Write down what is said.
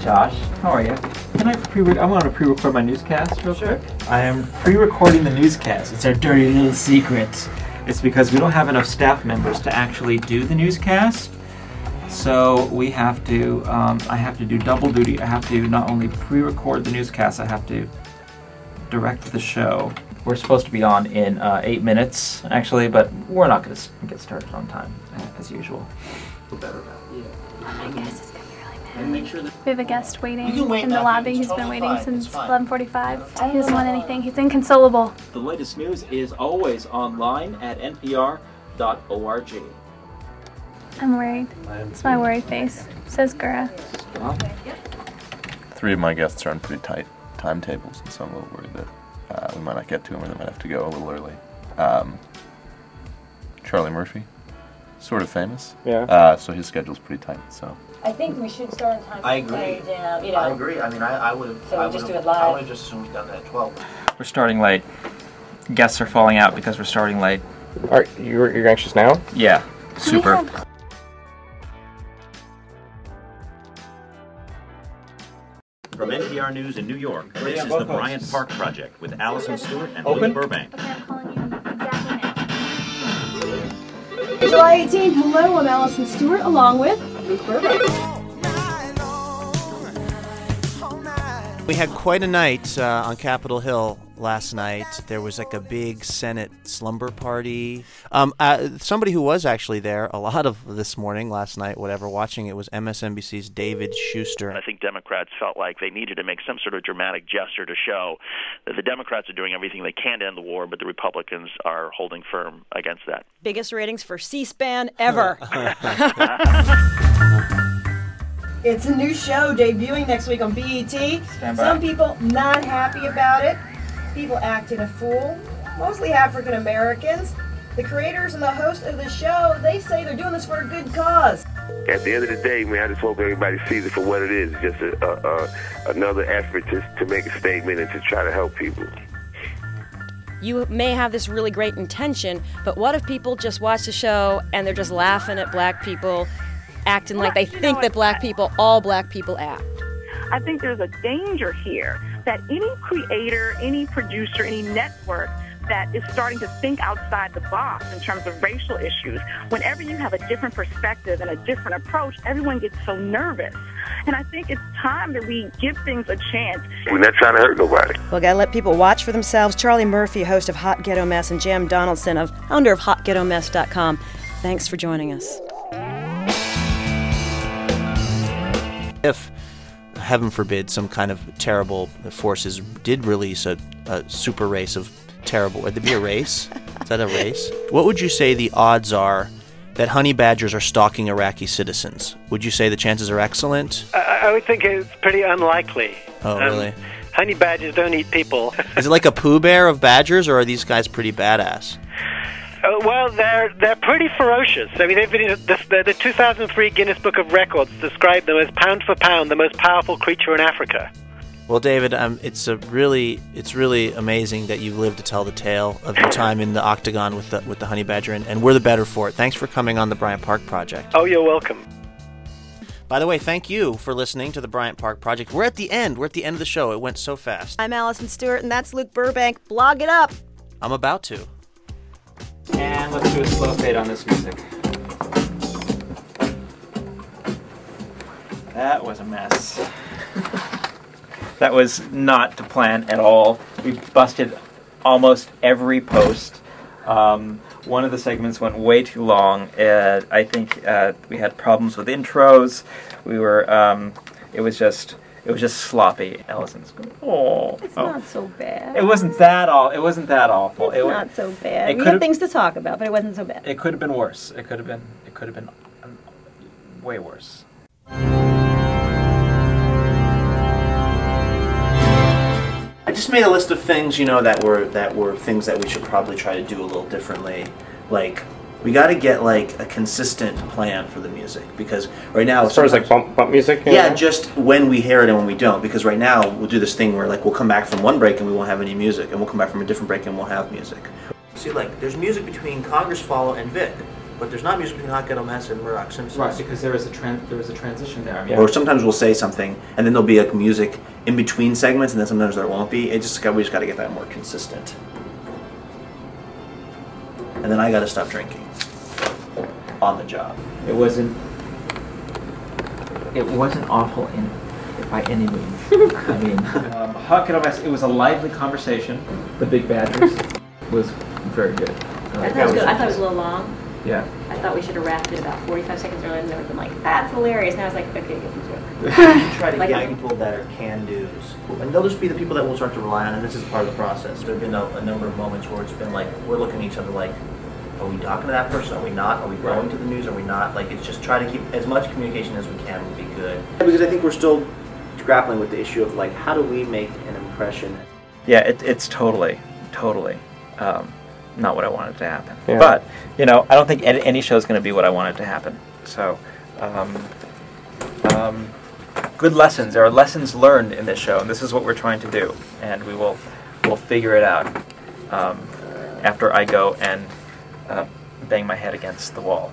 Josh. How are you? Can I want to pre-record my newscast real quick? I am pre-recording the newscast. It's our dirty little secret. It's because we don't have enough staff members to actually do the newscast. So we have to, I have to do double duty. I have to not only pre-record the newscast, I have to direct the show. We're supposed to be on in 8 minutes, actually, but we're not going to get started on time, as usual. Feel better about it. I guess it's going to be really bad. And make sure that We have a guest waiting in the lobby. He's been waiting since 11:45. He doesn't want anything. He's inconsolable. the latest news is always online at npr.org. I'm worried. It's my worried face, says Gura. Three of my guests are on pretty tight timetables, and so I'm a little worried that we might not get to them, or they might have to go a little early. Charlie Murphy, sort of famous. Yeah. So his schedule's pretty tight. So I think we should start on time. I agree. Down, you know. I agree. I mean, I would have. So I we just would do it have. live? I would have just assumed we'd done that at 12. We're starting late. Guests are falling out because we're starting late. Are you're anxious now? Yeah, super. From NPR News in New York, this is both the Bryant hosts. Park Project with Alison Stewart and Open? Luke Burbank. Okay, I'm calling you exactly now. July 18th. Hello, I'm Alison Stewart, along with Luke Burbank. We had quite a night on Capitol Hill last night. There was like a big Senate slumber party. Somebody who was actually there a lot of this morning, last night, whatever, watching it was MSNBC's David Schuster. I think Democrats felt like they needed to make some sort of dramatic gesture to show that the Democrats are doing everything they can to end the war, but the Republicans are holding firm against that. Biggest ratings for C-SPAN ever. It's a new show debuting next week on BET. Stand by. Some people not happy about it. People acting a fool. Mostly African Americans. The creators and the host of the show, they say they're doing this for a good cause. At the end of the day, man, I just hope everybody sees it for what it is. Just another effort to make a statement and to try to help people. You may have this really great intention, but what if people just watch the show and they're just laughing at black people, acting like they think that all black people act? I think there's a danger here that any creator, any producer, any network that is starting to think outside the box in terms of racial issues, whenever you have a different perspective and a different approach, everyone gets so nervous. And I think it's time that we give things a chance. We're not trying to hurt nobody. Well, gotta let people watch for themselves. Charlie Murphy, host of Hot Ghetto Mess, and Jam Donaldson, founder of HotGhettoMess.com. Thanks for joining us. If, heaven forbid, some kind of terrible forces did release a super race of terrible... Would there be a race? Is that a race? What would you say the odds are that honey badgers are stalking Iraqi citizens? Would you say the chances are excellent? I would think it's pretty unlikely. Oh, really? Honey badgers don't eat people. Is it like a Pooh Bear of badgers, or are these guys pretty badass? Well, they're pretty ferocious. I mean, they've been in the 2003 Guinness Book of Records described them as pound for pound the most powerful creature in Africa. Well, David, it's really amazing that you lived to tell the tale of your time in the octagon with the honey badger, and we're the better for it. Thanks for coming on the Bryant Park Project. Oh, you're welcome. By the way, thank you for listening to the Bryant Park Project. We're at the end. We're at the end of the show. It went so fast. I'm Alison Stewart, and that's Luke Burbank. Blog it up. I'm about to. And let's do a slow fade on this music. That was a mess. That was not the plan at all. We busted almost every post. One of the segments went way too long. I think we had problems with intros. We were. It was just sloppy. Allison's going, oh. It's not so bad. It wasn't that awful. It's not so bad. We had had things to talk about, but it wasn't so bad. It could have been worse. It could have been way worse. I just made a list of things, that were things that we should probably try to do a little differently. Like, we got to get like a consistent plan for the music, because right now, as far as like bump music. Yeah, just when we hear it and when we don't. Because right now we'll do this thing where like we'll come back from one break and we won't have any music, and we'll come back from a different break and we'll have music. See, like there's music between Congress Follow and Vic, but there's not music between Hot Ghetto Mess and Murdoch Simpson. Right, because there is a transition there. Yeah. Or sometimes we'll say something, and then there'll be like music in between segments, and then sometimes there won't be. We just got to get that more consistent. And then I got to stop drinking on the job. It wasn't awful by any means. I mean, Hot Ghetto Mess, it was a lively conversation. The Big Badgers was very good. I thought it was good. I thought it was a little long. Yeah. I thought we should have wrapped it about 45 seconds earlier, and they would have been like, that's hilarious. Now I was like, okay, get into it. You should try to Like- get people that are can-dos. And they'll just be the people that we'll start to rely on, and this is part of the process. There have been a number of moments where it's been like, we're looking at each other like, are we talking to that person? Are we not? Are we going to the news? Are we not? Like, it's just try to keep as much communication as we can would be good. Because I think we're still grappling with the issue of, like, how do we make an impression? Yeah, it's totally not what I wanted to happen. Yeah. But, you know, I don't think any show is going to be what I wanted to happen. So, good lessons. There are lessons learned in this show, and this is what we're trying to do. And we'll figure it out after I go and bang my head against the wall.